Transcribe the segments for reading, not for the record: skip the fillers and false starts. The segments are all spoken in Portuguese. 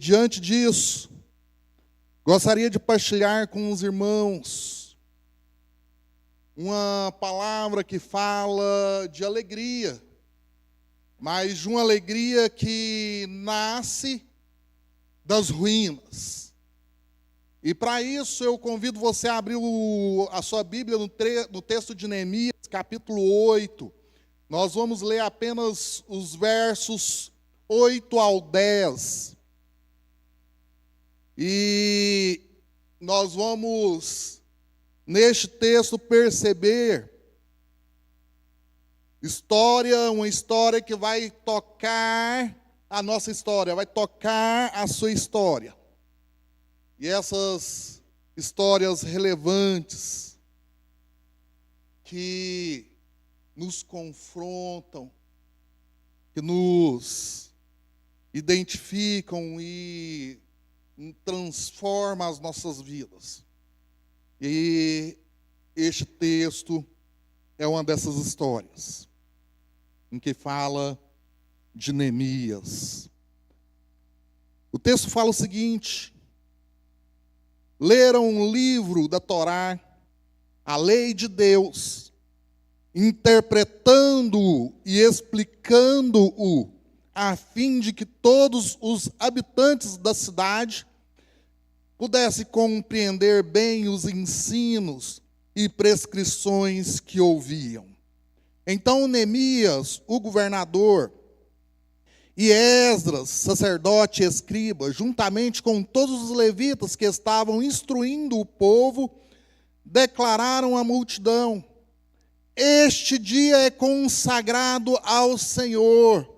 Diante disso, gostaria de partilhar com os irmãos uma palavra que fala de alegria, mas de uma alegria que nasce das ruínas. E para isso eu convido você a abrir a sua Bíblia no texto de Neemias, capítulo 8. Nós vamos ler apenas os versos 8 ao 10. E nós vamos, neste texto, perceber uma história que vai tocar a nossa história, vai tocar a sua história. E essas histórias relevantes que nos confrontam, que nos identificam e transforma as nossas vidas. E este texto é uma dessas histórias, em que fala de Neemias. O texto fala o seguinte: leram um livro da Torá, a lei de Deus, interpretando-o e explicando-o, a fim de que todos os habitantes da cidade pudessem compreender bem os ensinos e prescrições que ouviam. Então Neemias, o governador, e Esdras, sacerdote e escriba, juntamente com todos os levitas que estavam instruindo o povo, declararam à multidão: este dia é consagrado ao Senhor,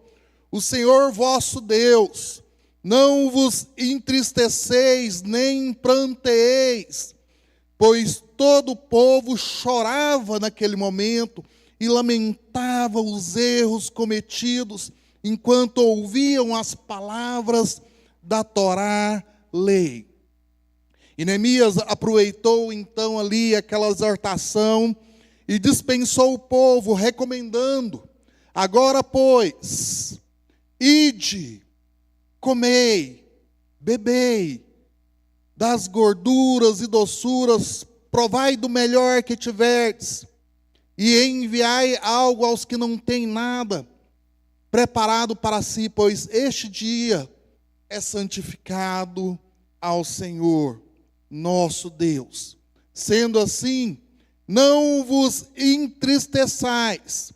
o Senhor vosso Deus. Não vos entristeceis, nem pranteeis, pois todo o povo chorava naquele momento e lamentava os erros cometidos, enquanto ouviam as palavras da Torá, lei. E Neemias aproveitou então ali aquela exortação e dispensou o povo, recomendando: agora, pois, ide, comei, bebei, das gorduras e doçuras, provai do melhor que tiverdes, e enviai algo aos que não têm nada preparado para si, pois este dia é santificado ao Senhor, nosso Deus. Sendo assim, não vos entristeçais,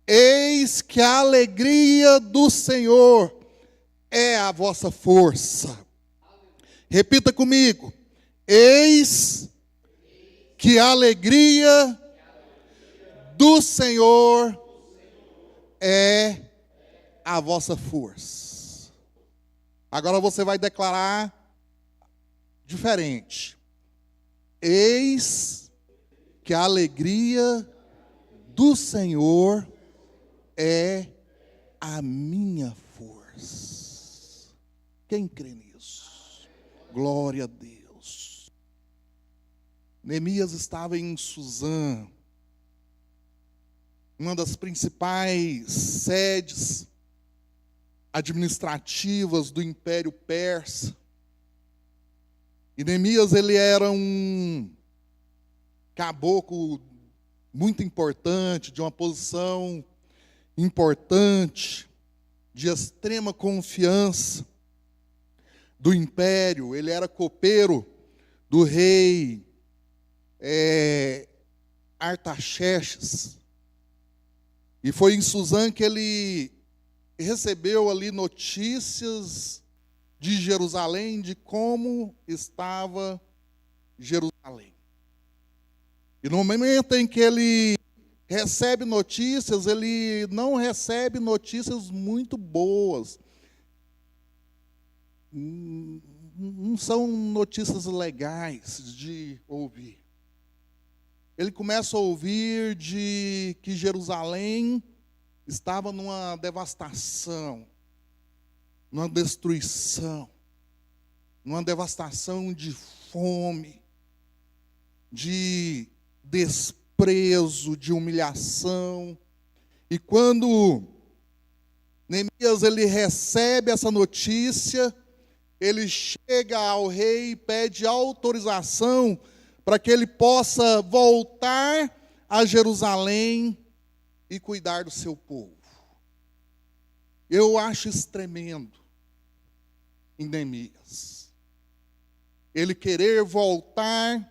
eis que a alegria do Senhor é a vossa força. Repita comigo: eis que a alegria do Senhor é a vossa força. Agora você vai declarar diferente: eis que a alegria do Senhor é a minha força. Quem crê nisso? Glória a Deus. Neemias estava em Suzã, uma das principais sedes administrativas do Império Persa. E Neemias, ele era um caboclo muito importante, de uma posição importante, de extrema confiança do império. Ele era copeiro do rei Artaxerxes. E foi em Suzã que ele recebeu ali notícias de Jerusalém, de como estava Jerusalém. E no momento em que ele recebe notícias, ele não recebe notícias muito boas. Não são notícias legais de ouvir. Ele começa a ouvir de que Jerusalém estava numa devastação, numa destruição, numa devastação de fome, de desprezo, de humilhação. E quando Neemias ele recebe essa notícia, ele chega ao rei e pede autorização para que ele possa voltar a Jerusalém e cuidar do seu povo. Eu acho isso tremendo em Neemias. Ele querer voltar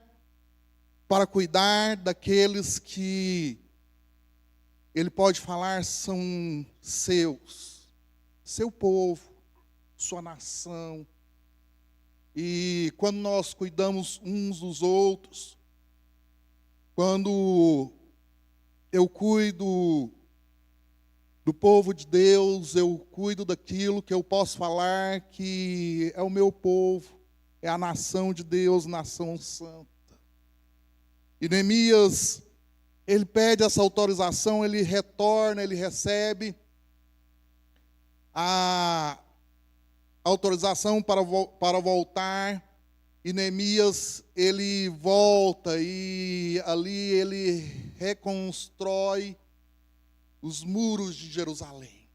para cuidar daqueles que ele pode falar são seus, seu povo, sua nação. E quando nós cuidamos uns dos outros, quando eu cuido do povo de Deus, eu cuido daquilo que eu posso falar que é o meu povo, é a nação de Deus, nação santa. E Neemias, ele pede essa autorização, ele retorna, ele recebe a autorização para voltar. E Neemias, ele volta e ali ele reconstrói os muros de Jerusalém.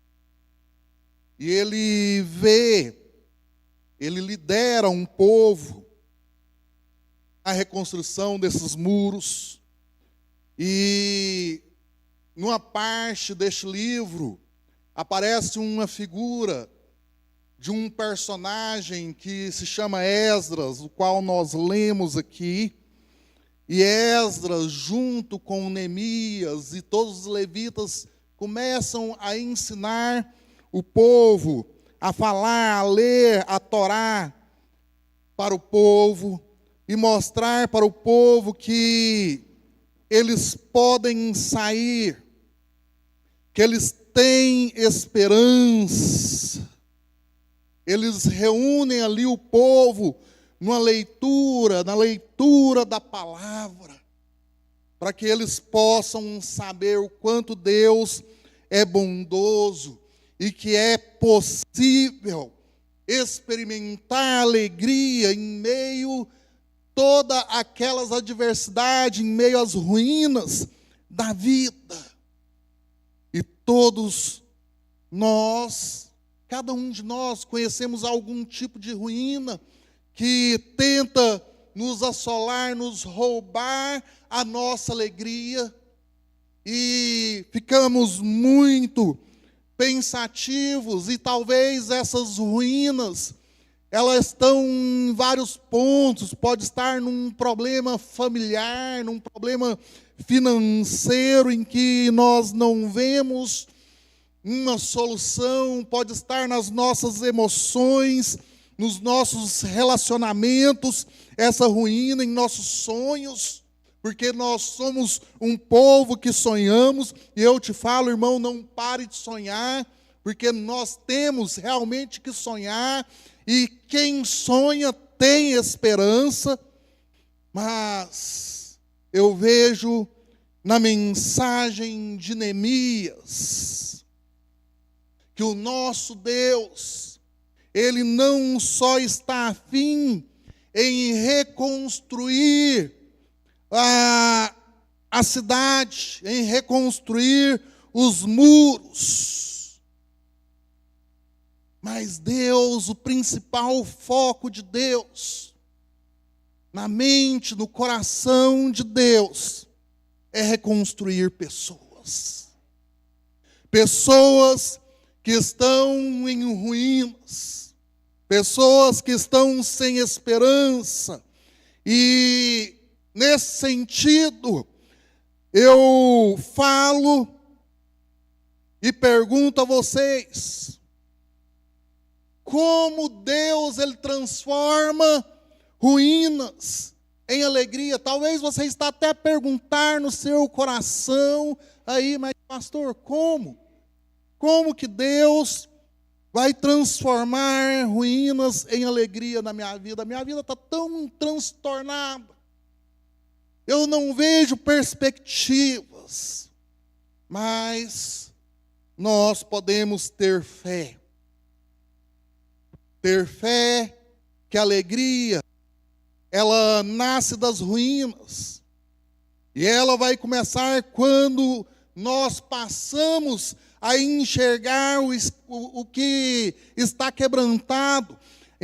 E ele vê, ele lidera um povo a reconstrução desses muros. E numa parte deste livro aparece uma figura de um personagem que se chama Esdras, o qual nós lemos aqui. E Esdras, junto com Neemias e todos os levitas, começam a ensinar o povo a falar, a ler a Torá para o povo e mostrar para o povo que eles podem sair, que eles têm esperança. Eles reúnem ali o povo na leitura da palavra, para que eles possam saber o quanto Deus é bondoso e que é possível experimentar alegria em meio todas aquelas adversidades, em meio às ruínas da vida. E todos nós, cada um de nós, conhecemos algum tipo de ruína que tenta nos assolar, nos roubar a nossa alegria, e ficamos muito pensativos, e talvez essas ruínas, elas estão em vários pontos, pode estar num problema familiar, num problema financeiro em que nós não vemos uma solução, pode estar nas nossas emoções, nos nossos relacionamentos, essa ruína em nossos sonhos, porque nós somos um povo que sonhamos, e eu te falo, irmão, não pare de sonhar, porque nós temos realmente que sonhar, e quem sonha tem esperança. Mas eu vejo na mensagem de Neemias que o nosso Deus, Ele não só está afim em reconstruir a cidade, em reconstruir os muros, mas Deus, o principal foco de Deus, na mente, no coração de Deus, é reconstruir pessoas. Pessoas que estão em ruínas, pessoas que estão sem esperança. E nesse sentido, eu falo e pergunto a vocês: como Deus, Ele transforma ruínas em alegria? Talvez você está até a perguntar no seu coração aí, mas pastor, como? Como que Deus vai transformar ruínas em alegria na minha vida? A minha vida está tão transtornada. Eu não vejo perspectivas. Mas nós podemos ter fé. Ter fé que a alegria, ela nasce das ruínas. E ela vai começar quando nós passamos a enxergar o que está quebrantado,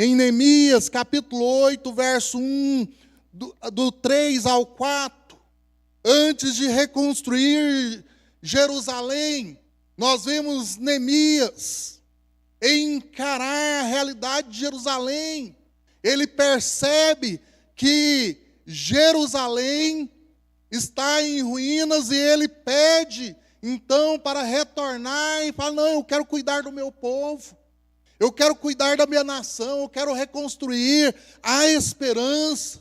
em Neemias, capítulo 8, verso 1, do 3 ao 4, antes de reconstruir Jerusalém, nós vemos Neemias encarar a realidade de Jerusalém. Ele percebe que Jerusalém está em ruínas e ele pede, então, para retornar e fala: não, eu quero cuidar do meu povo, eu quero cuidar da minha nação, eu quero reconstruir. Há esperança,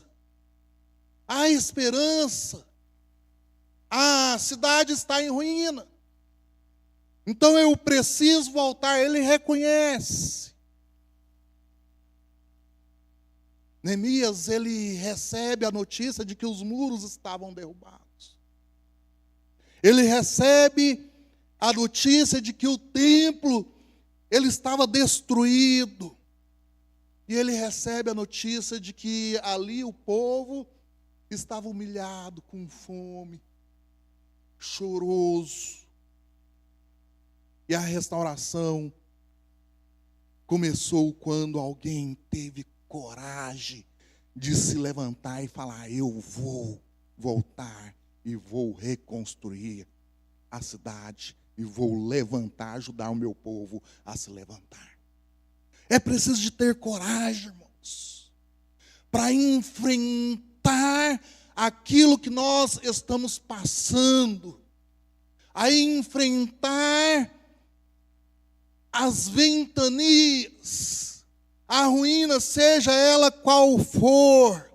há esperança. A cidade está em ruína, então eu preciso voltar. Ele reconhece. Neemias, ele recebe a notícia de que os muros estavam derrubados. Ele recebe a notícia de que o templo, ele estava destruído. E ele recebe a notícia de que ali o povo estava humilhado, com fome, choroso. E a restauração começou quando alguém teve coragem de se levantar e falar: eu vou voltar e vou reconstruir a cidade e vou levantar, ajudar o meu povo a se levantar. É preciso de ter coragem, irmãos, para enfrentar aquilo que nós estamos passando, a enfrentar as ventanias, a ruína, seja ela qual for.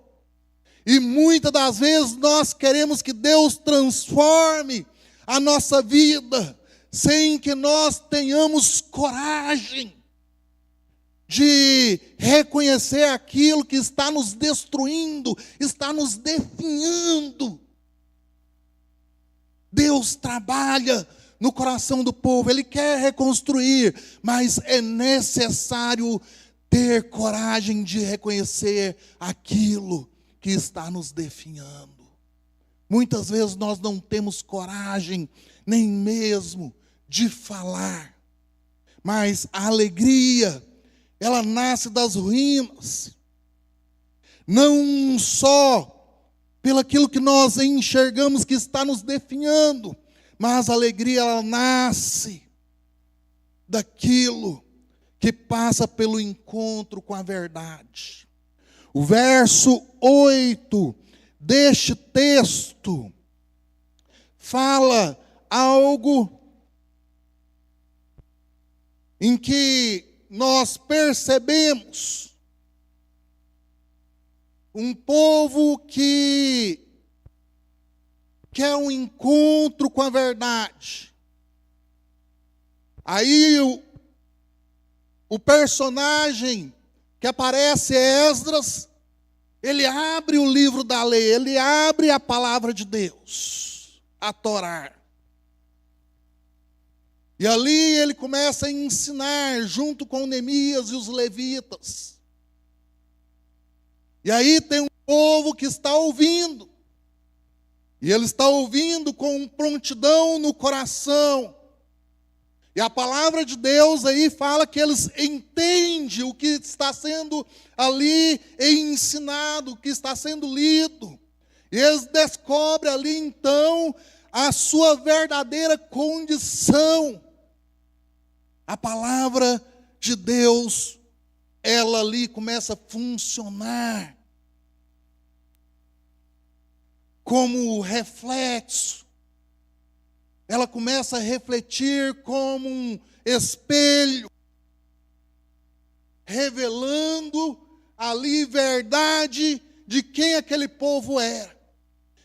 E muitas das vezes nós queremos que Deus transforme a nossa vida, sem que nós tenhamos coragem de reconhecer aquilo que está nos destruindo, está nos definhando. Deus trabalha no coração do povo, Ele quer reconstruir, mas é necessário ter coragem de reconhecer aquilo que está nos definhando. Muitas vezes nós não temos coragem nem mesmo de falar, mas a alegria, ela nasce das ruínas, não só pelaquilo que nós enxergamos que está nos definhando, mas a alegria, ela nasce daquilo que passa pelo encontro com a verdade. O verso 8 deste texto fala algo em que nós percebemos um povo que quer um encontro com a verdade. Aí o personagem que aparece é Esdras. Ele abre o livro da lei, ele abre a palavra de Deus, a Torá. E ali ele começa a ensinar, junto com Neemias e os levitas. E aí tem um povo que está ouvindo. E ele está ouvindo com prontidão no coração. E a palavra de Deus aí fala que eles entendem o que está sendo ali ensinado, o que está sendo lido. E eles descobrem ali então a sua verdadeira condição. A palavra de Deus, ela ali começa a funcionar como reflexo. Ela começa a refletir como um espelho, revelando ali verdade de quem aquele povo era.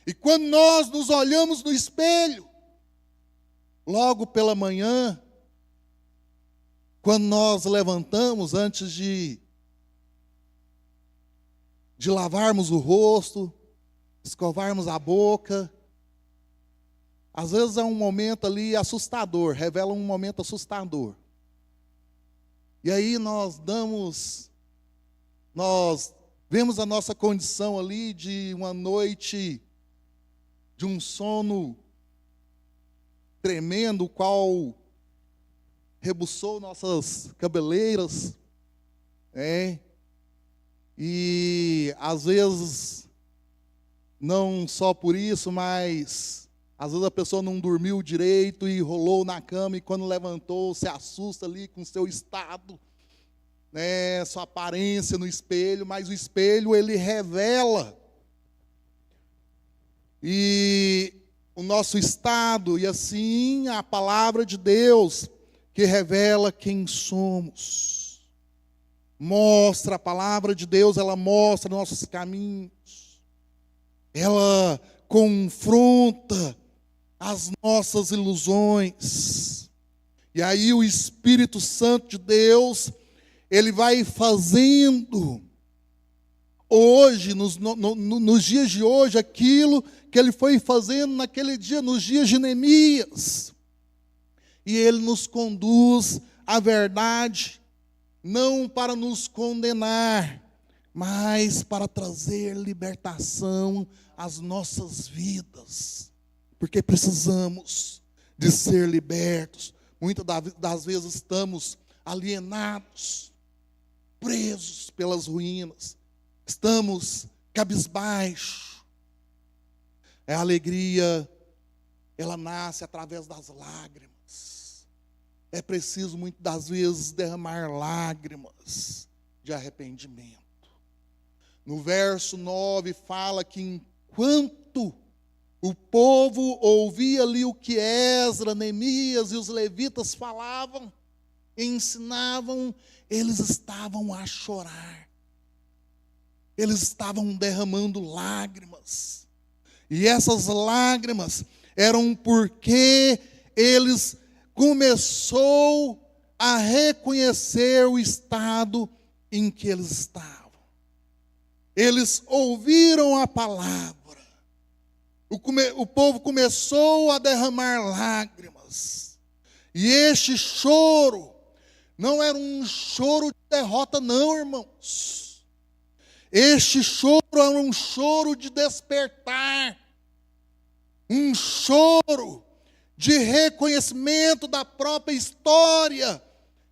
E quando nós nos olhamos no espelho, logo pela manhã, quando nós levantamos, antes de lavarmos o rosto, escovarmos a boca, às vezes é um momento ali assustador, revela um momento assustador. E aí nós vemos a nossa condição ali de uma noite, de um sono tremendo, o qual rebuçou nossas cabeleiras, E às vezes, não só por isso, mas às vezes a pessoa não dormiu direito e rolou na cama, e quando levantou, se assusta ali com o seu estado, né, sua aparência no espelho, mas o espelho ele revela e o nosso estado, e assim a palavra de Deus que revela quem somos. Mostra a palavra de Deus, ela mostra nossos caminhos. Ela confronta as nossas ilusões. E aí o Espírito Santo de Deus, ele vai fazendo hoje, nos dias de hoje, aquilo que ele foi fazendo naquele dia, nos dias de Neemias. E ele nos conduz à verdade, não para nos condenar, mas para trazer libertação às nossas vidas. Porque precisamos de ser libertos. Muitas das vezes estamos alienados, presos pelas ruínas. Estamos cabisbaixo. A alegria, ela nasce através das lágrimas. É preciso, muitas das vezes, derramar lágrimas de arrependimento. No verso 9 fala que enquanto o povo ouvia ali o que Esdras, Neemias e os levitas falavam, ensinavam, eles estavam a chorar. Eles estavam derramando lágrimas. E essas lágrimas eram porque eles começou a reconhecer o estado em que eles estavam. Eles ouviram a palavra. O povo começou a derramar lágrimas. E este choro não era um choro de derrota, não, irmãos. Este choro era um choro de despertar. Um choro de reconhecimento da própria história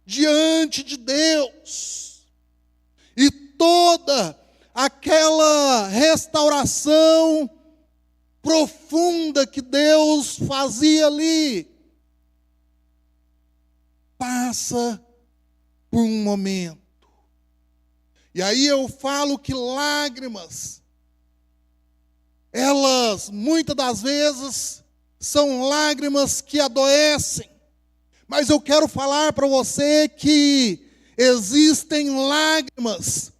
diante de Deus. E toda aquela restauração profunda que Deus fazia ali passa por um momento. E aí eu falo que lágrimas, elas muitas das vezes são lágrimas que adoecem. Mas eu quero falar para você que existem lágrimas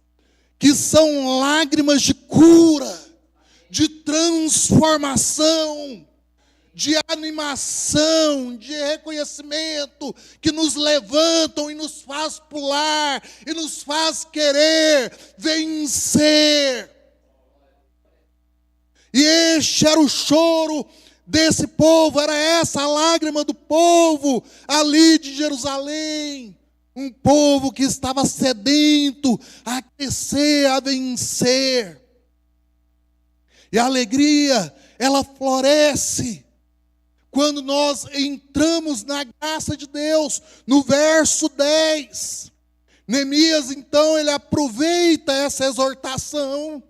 que são lágrimas de cura, de transformação, de animação, de reconhecimento, que nos levantam e nos faz pular, e nos faz querer vencer. E este era o choro desse povo, era essa a lágrima do povo ali de Jerusalém. Um povo que estava sedento a crescer, a vencer. E a alegria, ela floresce quando nós entramos na graça de Deus. No verso 10, Neemias, então, ele aproveita essa exortação,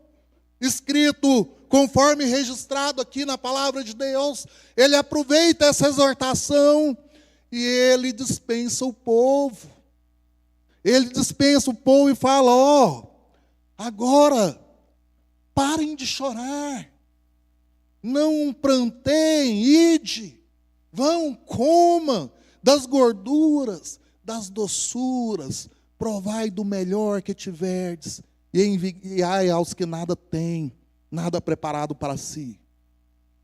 escrito conforme registrado aqui na palavra de Deus. Ele aproveita essa exortação e ele dispensa o povo. Ele dispensa o povo e fala: agora parem de chorar, não pranteiem, ide, vão, comam das gorduras, das doçuras, provai do melhor que tiverdes, e enviai aos que nada têm, nada preparado para si,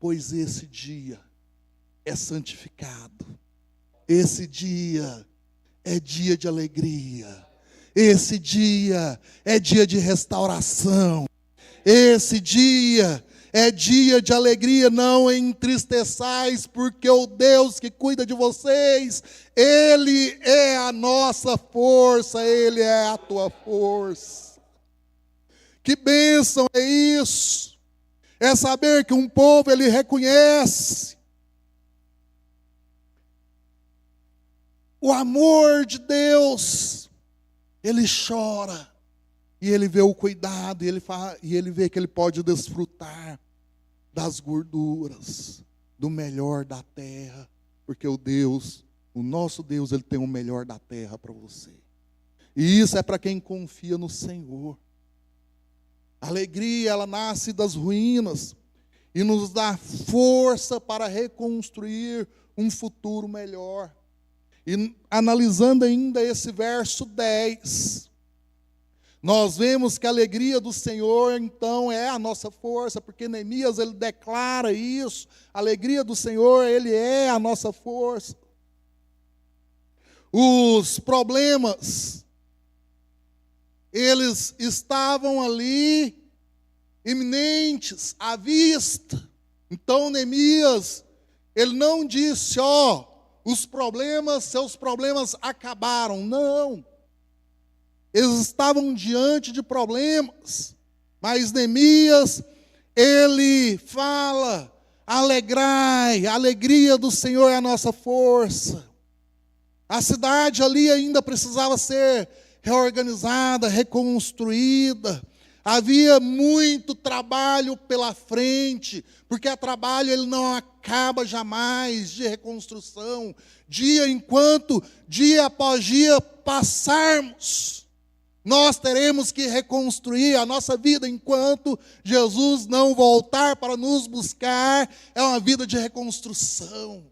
pois esse dia é santificado, esse dia é dia de alegria, esse dia é dia de restauração, esse dia é dia de alegria. Não entristeçais, porque o Deus que cuida de vocês, Ele é a nossa força, Ele é a tua força. Que bênção é isso! É saber que um povo, ele reconhece o amor de Deus, ele chora, E ele vê o cuidado, e ele vê que ele pode desfrutar das gorduras, do melhor da terra, porque o nosso Deus, ele tem o melhor da terra para você. E isso é para quem confia no Senhor. A alegria, ela nasce das ruínas e nos dá força para reconstruir um futuro melhor. E analisando ainda esse verso 10, nós vemos que a alegria do Senhor, então, é a nossa força, porque Neemias, ele declara isso, a alegria do Senhor, ele é a nossa força. Os problemas, eles estavam ali, iminentes, à vista. Então, Neemias, ele não disse, seus problemas acabaram. Não. Eles estavam diante de problemas. Mas Neemias, ele fala, alegrai, a alegria do Senhor é a nossa força. A cidade ali ainda precisava ser reorganizada, reconstruída. Havia muito trabalho pela frente, porque o trabalho ele não acaba jamais de reconstrução. Dia após dia passarmos, nós teremos que reconstruir a nossa vida enquanto Jesus não voltar para nos buscar. É uma vida de reconstrução,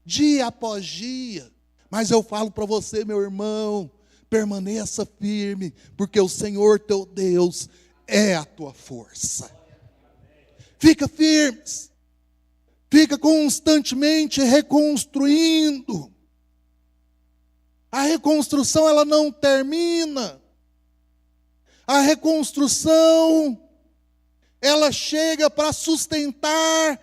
dia após dia. Mas eu falo para você, meu irmão, permaneça firme, porque o Senhor teu Deus é a tua força. Fica firme, fica constantemente reconstruindo. A reconstrução, ela não termina. A reconstrução, ela chega para sustentar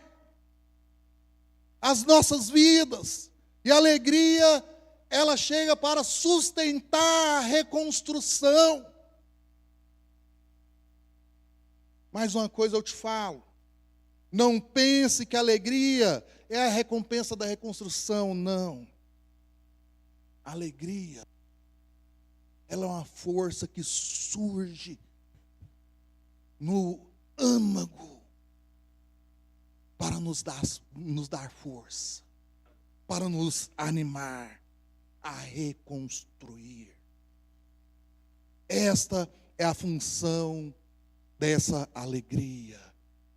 as nossas vidas. E a alegria, ela chega para sustentar a reconstrução. Mais uma coisa eu te falo, não pense que a alegria é a recompensa da reconstrução, não. A alegria, ela é uma força que surge no âmago para nos dar força, para nos animar a reconstruir. Esta é a função dessa alegria.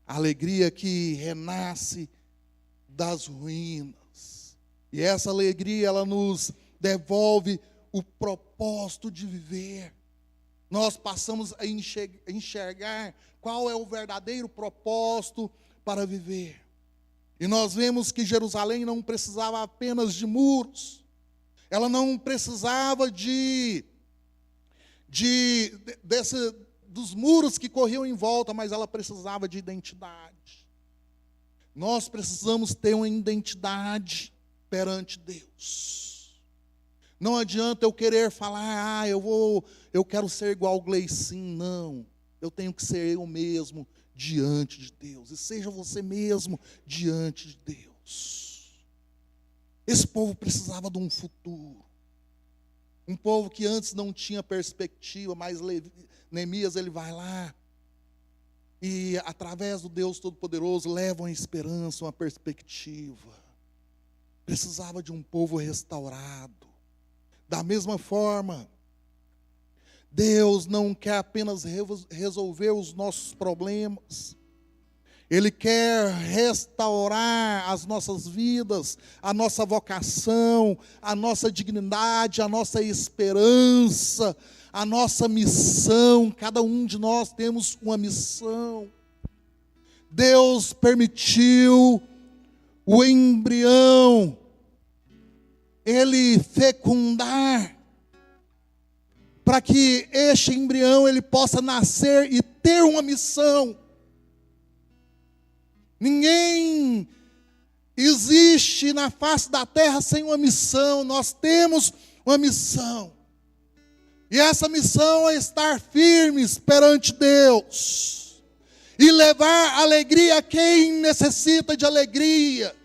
A alegria que renasce das ruínas. E essa alegria, ela nos devolve o propósito de viver. Nós passamos a enxergar qual é o verdadeiro propósito para viver. E nós vemos que Jerusalém não precisava apenas de muros. Ela não precisava dos muros que corriam em volta, mas ela precisava de identidade. Nós precisamos ter uma identidade perante Deus. Não adianta eu querer falar, eu quero ser igual ao Gleicin, não. Eu tenho que ser eu mesmo diante de Deus. E seja você mesmo diante de Deus. Esse povo precisava de um futuro. Um povo que antes não tinha perspectiva, mas Neemias, ele vai lá e através do Deus Todo-Poderoso leva uma esperança, uma perspectiva. Precisava de um povo restaurado. Da mesma forma, Deus não quer apenas resolver os nossos problemas. Ele quer restaurar as nossas vidas, a nossa vocação, a nossa dignidade, a nossa esperança, a nossa missão. Cada um de nós temos uma missão. Deus permitiu o embrião, ele fecundar, para que este embrião ele possa nascer e ter uma missão. Ninguém existe na face da terra sem uma missão. Nós temos uma missão. E essa missão é estar firmes perante Deus. E levar alegria a quem necessita de alegria.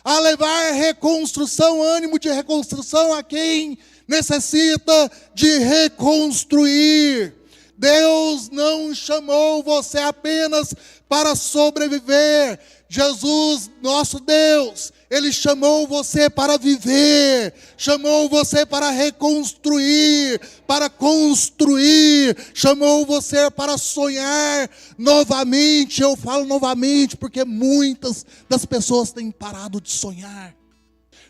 A levar reconstrução, ânimo de reconstrução a quem necessita de reconstruir. Deus não chamou você apenas para sobreviver. Jesus, nosso Deus, Ele chamou você para viver, chamou você para reconstruir, para construir, chamou você para sonhar novamente. Eu falo novamente porque muitas das pessoas têm parado de sonhar.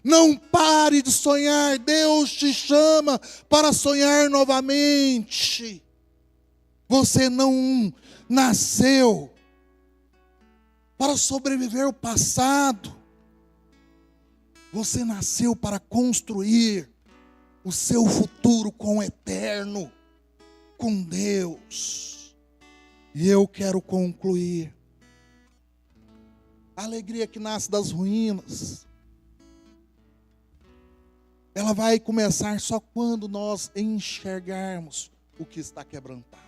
Não pare de sonhar, Deus te chama para sonhar novamente. Você não nasceu para sobreviver ao passado. Você nasceu para construir o seu futuro com o eterno, com Deus. E eu quero concluir. A alegria que nasce das ruínas, ela vai começar só quando nós enxergarmos o que está quebrantado.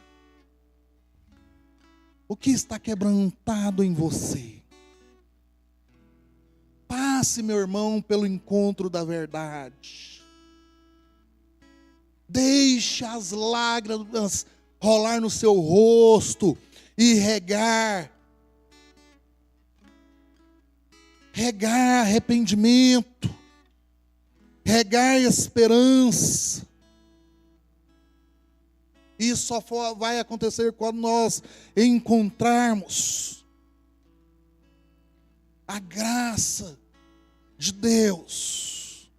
O que está quebrantado em você? Passe, meu irmão, pelo encontro da verdade. Deixe as lágrimas rolar no seu rosto e regar arrependimento, regar esperança. Isso só vai acontecer quando nós encontrarmos a graça de Deus.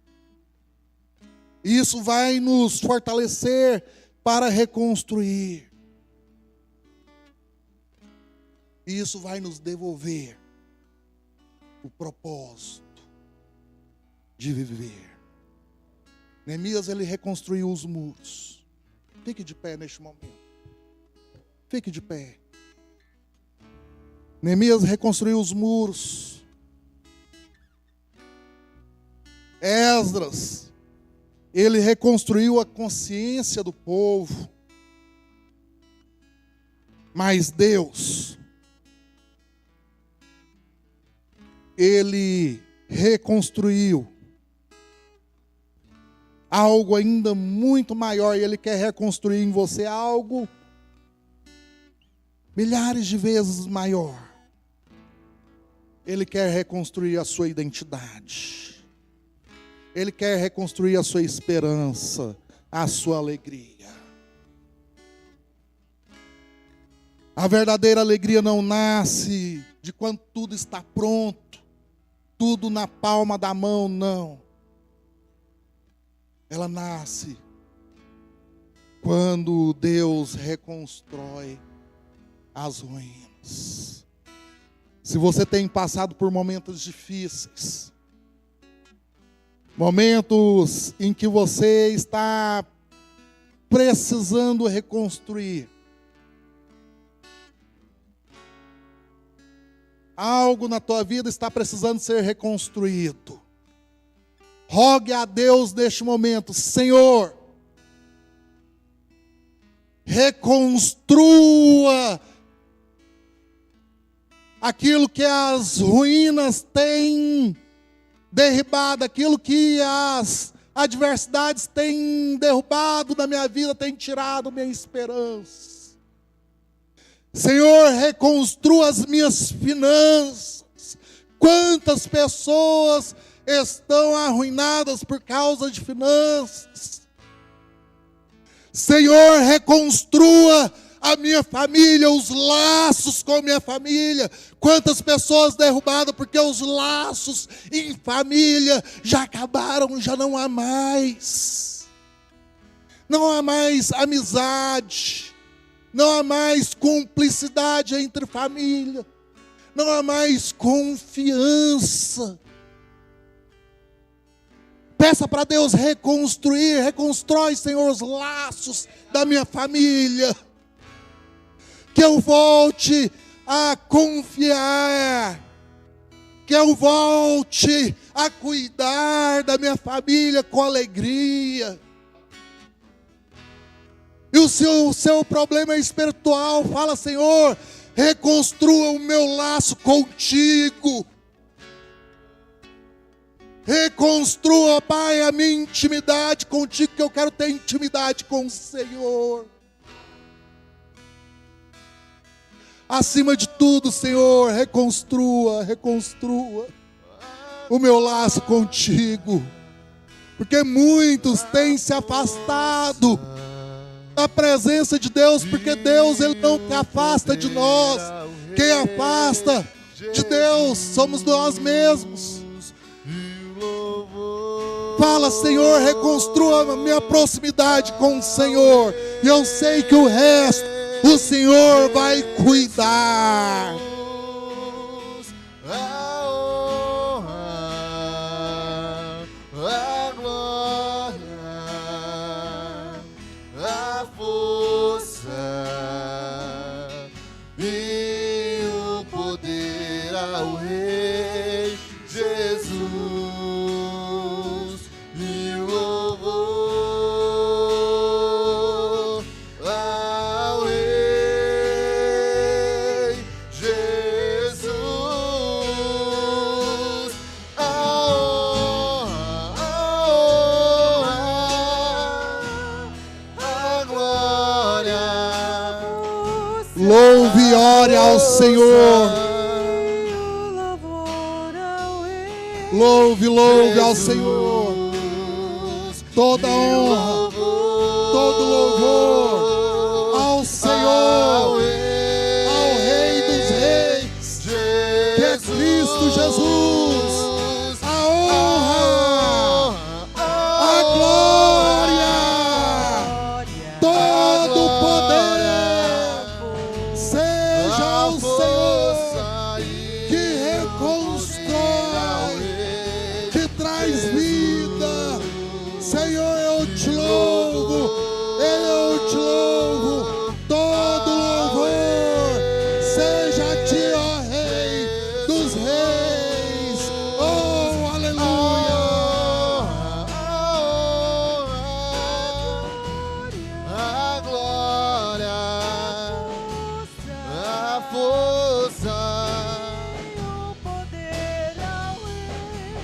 Isso vai nos fortalecer para reconstruir. Isso vai nos devolver o propósito de viver. Neemias, ele reconstruiu os muros. Fique de pé neste momento. Fique de pé. Neemias reconstruiu os muros. Esdras, ele reconstruiu a consciência do povo. Mas Deus, Ele reconstruiu algo ainda muito maior, e Ele quer reconstruir em você algo milhares de vezes maior. Ele quer reconstruir a sua identidade. Ele quer reconstruir a sua esperança, a sua alegria. A verdadeira alegria não nasce de quando tudo está pronto, tudo na palma da mão, não. Ela nasce quando Deus reconstrói as ruínas. Se você tem passado por momentos difíceis, momentos em que você está precisando reconstruir, algo na tua vida está precisando ser reconstruído. Rogue a Deus neste momento: Senhor, reconstrua aquilo que as ruínas têm derribado, aquilo que as adversidades têm derrubado da minha vida, têm tirado minha esperança. Senhor, reconstrua as minhas finanças. Quantas pessoas estão arruinadas por causa de finanças? Senhor, reconstrua a minha família, os laços com a minha família. Quantas pessoas derrubadas porque os laços em família já acabaram, já não há mais. Não há mais amizade, não há mais cumplicidade entre família, não há mais confiança. Peça para Deus reconstruir, reconstrói, Senhor, os laços da minha família. Que eu volte a confiar, que eu volte a cuidar da minha família com alegria. E o seu problema é espiritual, fala: Senhor, reconstrua o meu laço contigo. Reconstrua, Pai, a minha intimidade contigo, que eu quero ter intimidade com o Senhor. Acima de tudo, Senhor, reconstrua o meu laço contigo. Porque muitos têm se afastado da presença de Deus, porque Deus, Ele não te afasta de nós. Quem afasta de Deus somos nós mesmos. Fala, Senhor, reconstrua a minha proximidade com o Senhor. E eu sei que o resto o Senhor vai cuidar. Louve e ore ao Senhor. Louve ao Senhor. Toda honra, todo louvor ao Senhor, ao Rei dos Reis, que é Cristo Jesus. A honra, a glória, todo o poder seja ao Senhor, que reconstrói, que traz vida. Senhor, eu te louvo, todo louvor seja a ti, ó Rei dos Reis. Oh, aleluia. A glória, a força, o poder ao Rei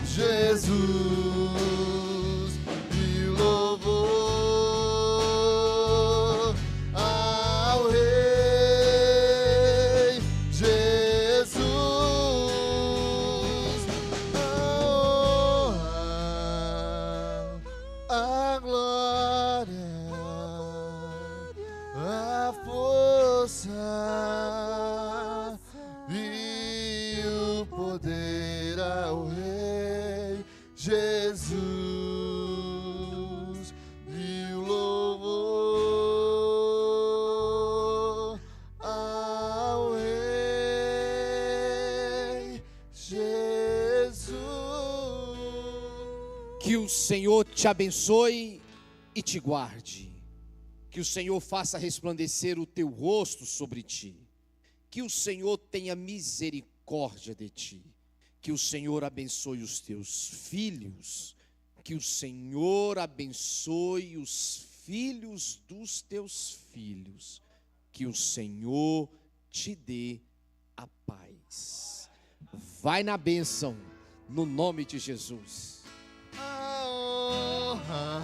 Jesus. A glória, a força e o poder ao Rei Jesus, e o louvor ao Rei Jesus. Que o Senhor te abençoe e te guarde. Que o Senhor faça resplandecer o teu rosto sobre ti. Que o Senhor tenha misericórdia de ti. Que o Senhor abençoe os teus filhos. Que o Senhor abençoe os filhos dos teus filhos. Que o Senhor te dê a paz. Vai na bênção, no nome de Jesus. A honra,